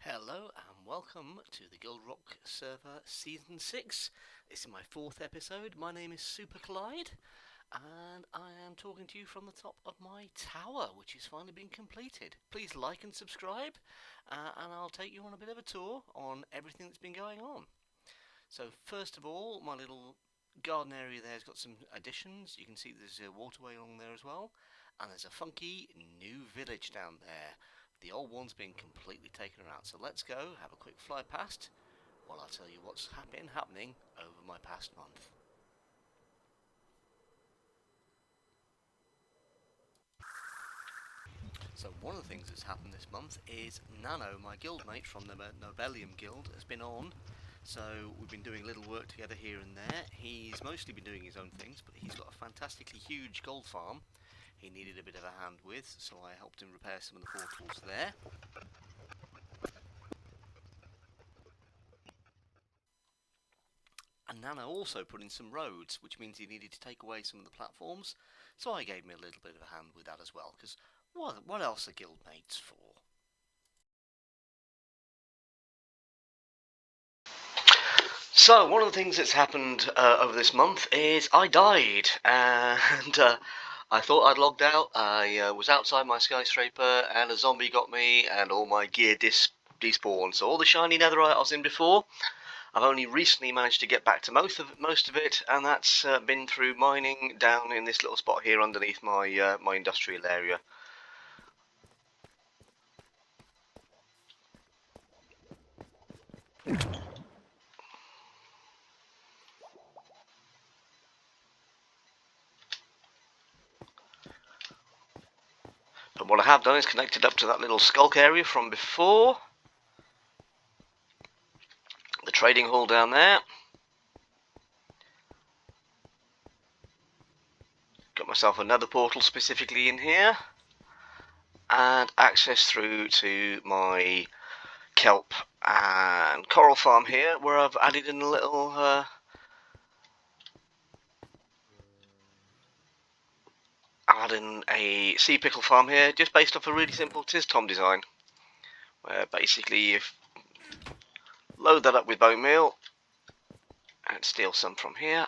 Hello and welcome to the GuildRock server Season 6. This is my 4th episode. My name is Super Clyde and I am talking to you from the top of my tower, which has finally been completed. Please like and subscribe and I'll take you on a bit of a tour on everything that's been going on. So first of all, my little garden area there has got some additions. You can see there's a waterway along there as well, and there's a funky new village down there. The old one's been completely taken out. So let's go have a quick fly past while I tell you what's been happening over my past month. So one of the things that's happened this month is Nano, my guildmate from the Valerian guild, has been on. So we've been doing a little work together here and there. He's mostly been doing his own things, but he's got a fantastically huge gold farm he needed a bit of a hand with, so I helped him repair some of the portals there. And Nano also put in some roads, which means he needed to take away some of the platforms, so I gave him a little bit of a hand with that as well, because what else are guildmates for? So, one of the things that's happened over this month is I died, and I thought I'd logged out. I was outside my skyscraper, and a zombie got me, and all my gear despawned. So all the shiny netherite I was in before, I've only recently managed to get back to most of it, and that's been through mining down in this little spot here underneath my my industrial area. But what I have done is connected up to that little skulk area from before. The trading hall down there. Got myself another portal specifically in here. And access through to my kelp and coral farm here, where I've added in a little adding a sea pickle farm here, just based off a really simple Tom design, where basically you load that up with bone meal and steal some from here.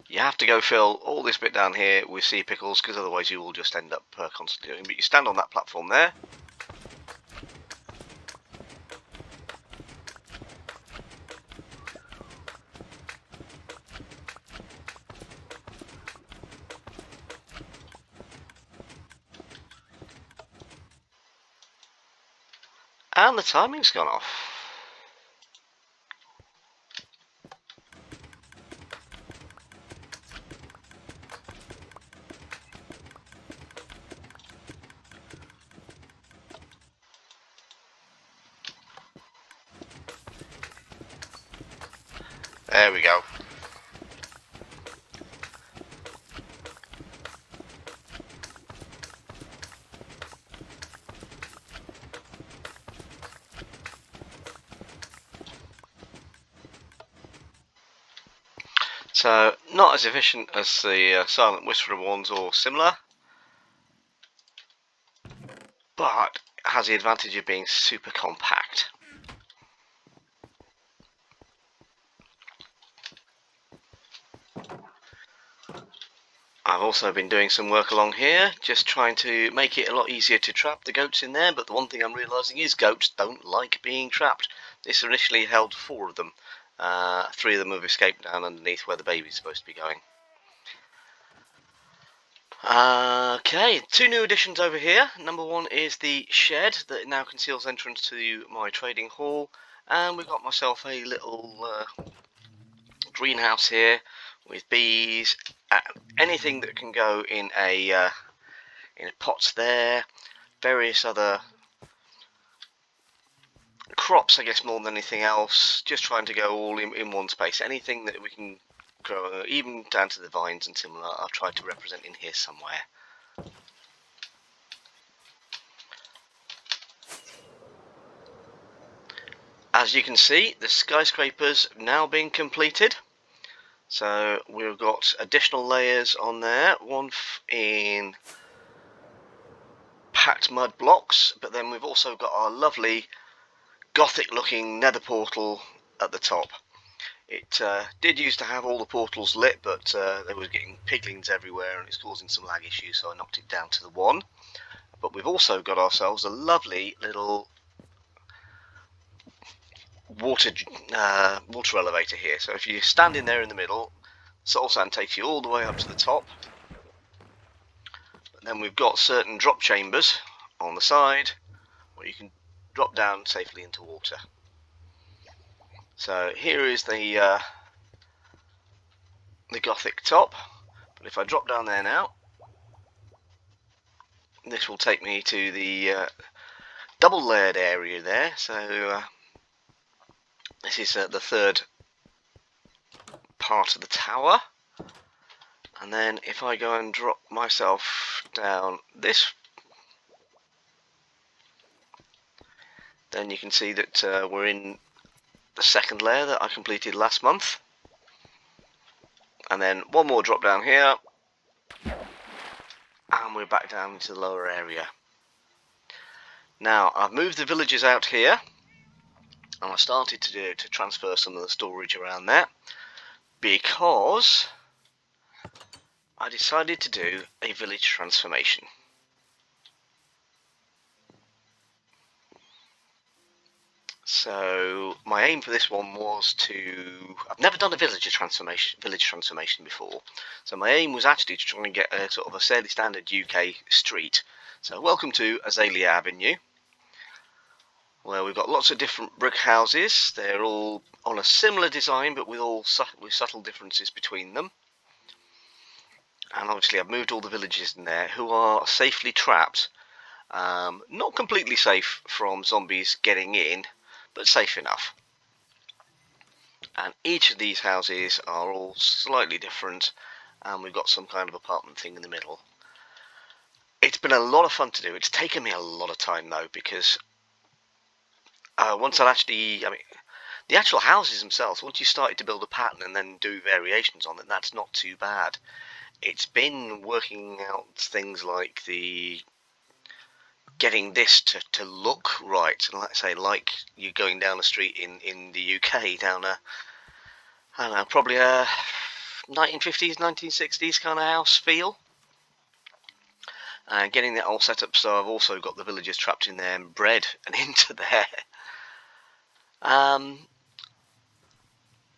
You have to go fill all this bit down here with sea pickles, because otherwise you will just end up constantly doing. But you stand on that platform there. And the timing's gone off. There we go. So, not as efficient as the Silent Whisperer ones or similar, but has the advantage of being super compact. I've also been doing some work along here, just trying to make it a lot easier to trap the goats in there, but the one thing I'm realising is goats don't like being trapped. This initially held 4 of them. 3 of them have escaped down underneath where the baby's supposed to be going. Okay, 2 new additions over here. Number 1 is the shed that now conceals entrance to my trading hall, and we've got myself a little greenhouse here with bees, anything that can go in a pots there, various other crops, I guess, more than anything else, just trying to go all in one space. Anything that we can grow, even down to the vines and similar, I've tried to represent in here somewhere. As you can see, the skyscraper's now being completed. So we've got additional layers on there, one in packed mud blocks, but then we've also got our lovely gothic looking nether portal at the top. It did used to have all the portals lit, but they were getting piglins everywhere and it's causing some lag issues, so I knocked it down to the one. But we've also got ourselves a lovely little water elevator here. So if you stand in there in the middle, soul sand takes you all the way up to the top. But then we've got certain drop chambers on the side where you can drop down safely into water. So here is the gothic top, but if I drop down there now, this will take me to the double layered area there. So this is the third part of the tower, and then if I go and drop myself down this, then you can see that we're in the second layer that I completed last month, and then one more drop down here and we're back down into the lower area. Now I've moved the villagers out here and I started to transfer some of the storage around there because I decided to do a village transformation. So my aim for this one was to, I've never done a village transformation before, so my aim was actually to try and get a sort of a fairly standard UK street. So welcome to Azalea Avenue, where we've got lots of different brick houses. They're all on a similar design but with subtle differences between them. And obviously I've moved all the villagers in there who are safely trapped, not completely safe from zombies getting in, but safe enough. And each of these houses are all slightly different, and we've got some kind of apartment thing in the middle. It's been a lot of fun to do. It's taken me a lot of time though, because once I mean, the actual houses themselves, once you started to build a pattern and then do variations on them, that's not too bad. It's been working out things like getting this to look right, and let's say like you're going down a street in the UK, down a, I don't know, probably a 1950s, 1960s kind of house feel, and getting that all set up so I've also got the villagers trapped in there and bred and into there. And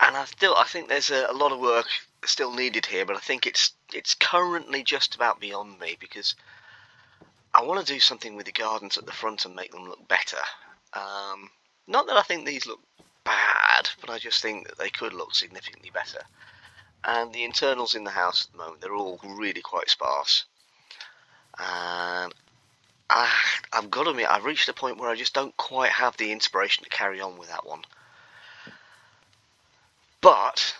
I think there's a lot of work still needed here, but I think it's currently just about beyond me, because I want to do something with the gardens at the front and make them look better. Not that I think these look bad, but I just think that they could look significantly better. And the internals in the house at the moment, they're all really quite sparse. And I've got to admit, I've reached a point where I just don't quite have the inspiration to carry on with that one. But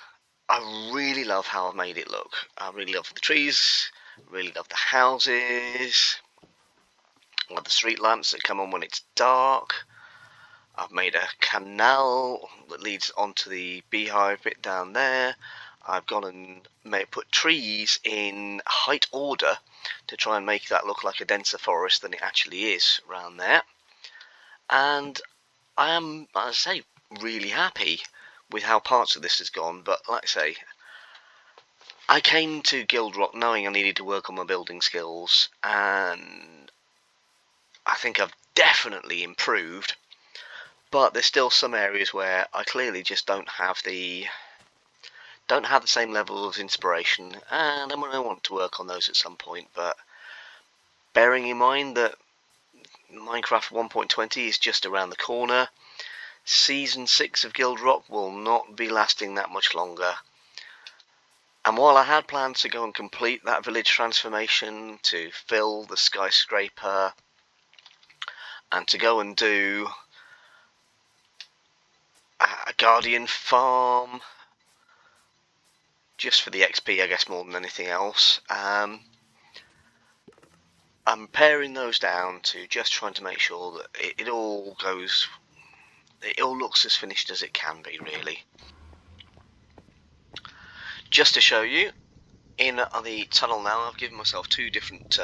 I really love how I've made it look. I really love the trees, really love the houses. I love the street lamps that come on when it's dark. I've made a canal that leads onto the beehive bit down there. I've gone and put trees in height order to try and make that look like a denser forest than it actually is around there. And I am, as I say, really happy with how parts of this has gone. But like I say, I came to GuildRock knowing I needed to work on my building skills, and I think I've definitely improved, but there's still some areas where I clearly just don't have the same level of inspiration, and I'm going to want to work on those at some point. But bearing in mind that Minecraft 1.20 is just around the corner, Season 6 of GuildRock will not be lasting that much longer. And while I had plans to go and complete that village transformation, to fill the skyscraper, and to go and do a guardian farm, just for the XP, I guess, more than anything else, I'm paring those down to just trying to make sure that it all looks as finished as it can be, really. Just to show you, in the tunnel now, I've given myself two different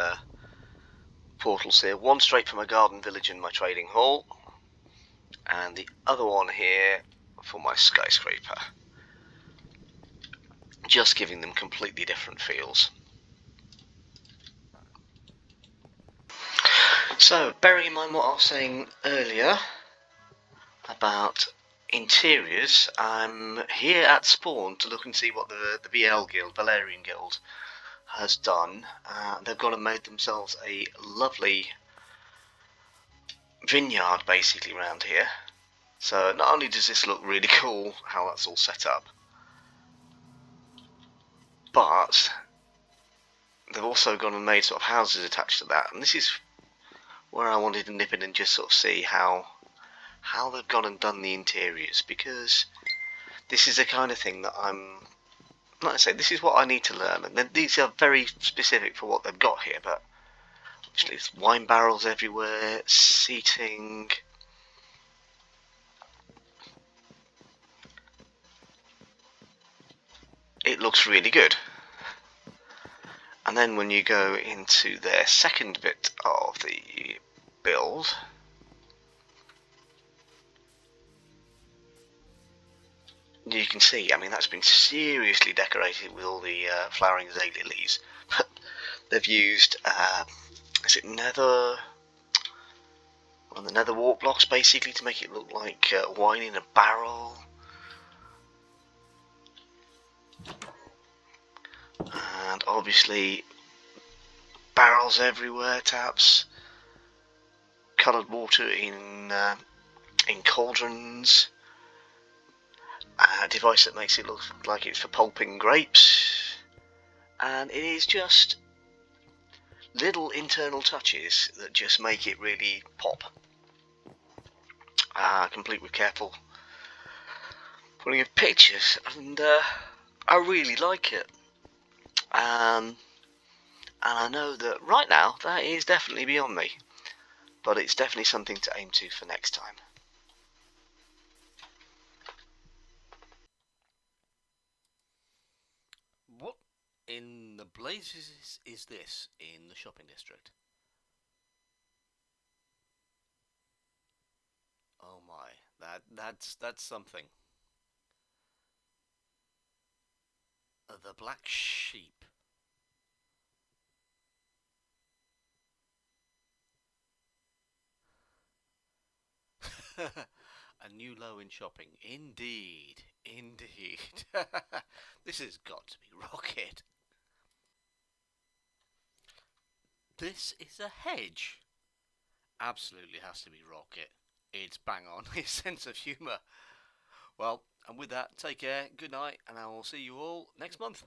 portals here. One straight from my garden village and my trading hall, and the other one here for my skyscraper. Just giving them completely different feels. So, bearing in mind what I was saying earlier about interiors, I'm here at spawn to look and see what the VL Guild, Valerian Guild, has done. They've gone and made themselves a lovely vineyard basically around here. So not only does this look really cool how that's all set up, but they've also gone and made sort of houses attached to that, and this is where I wanted to nip in and just sort of see how they've gone and done the interiors, because this is the kind of thing that like I say, this is what I need to learn, and these are very specific for what they've got here, but obviously there's wine barrels everywhere, seating. It looks really good. And then when you go into their second bit of the build, you can see, I mean, that's been seriously decorated with all the flowering azalea leaves. But they've used, is it nether? On the nether wart blocks basically to make it look like wine in a barrel. And obviously barrels everywhere, taps, coloured water in cauldrons, a device that makes it look like it's for pulping grapes, and it is just little internal touches that just make it really pop, complete with careful putting of pictures, and I really like it. And I know that right now that is definitely beyond me, but it's definitely something to aim to for next time. What in the blazes is this in the shopping district? Oh my, that's something. The black sheep. A new low in shopping. Indeed. Indeed. This has got to be rocket. This is a hedge. Absolutely has to be rocket. It's bang on. His sense of humour. Well, and with that, take care, good night, and I will see you all next month.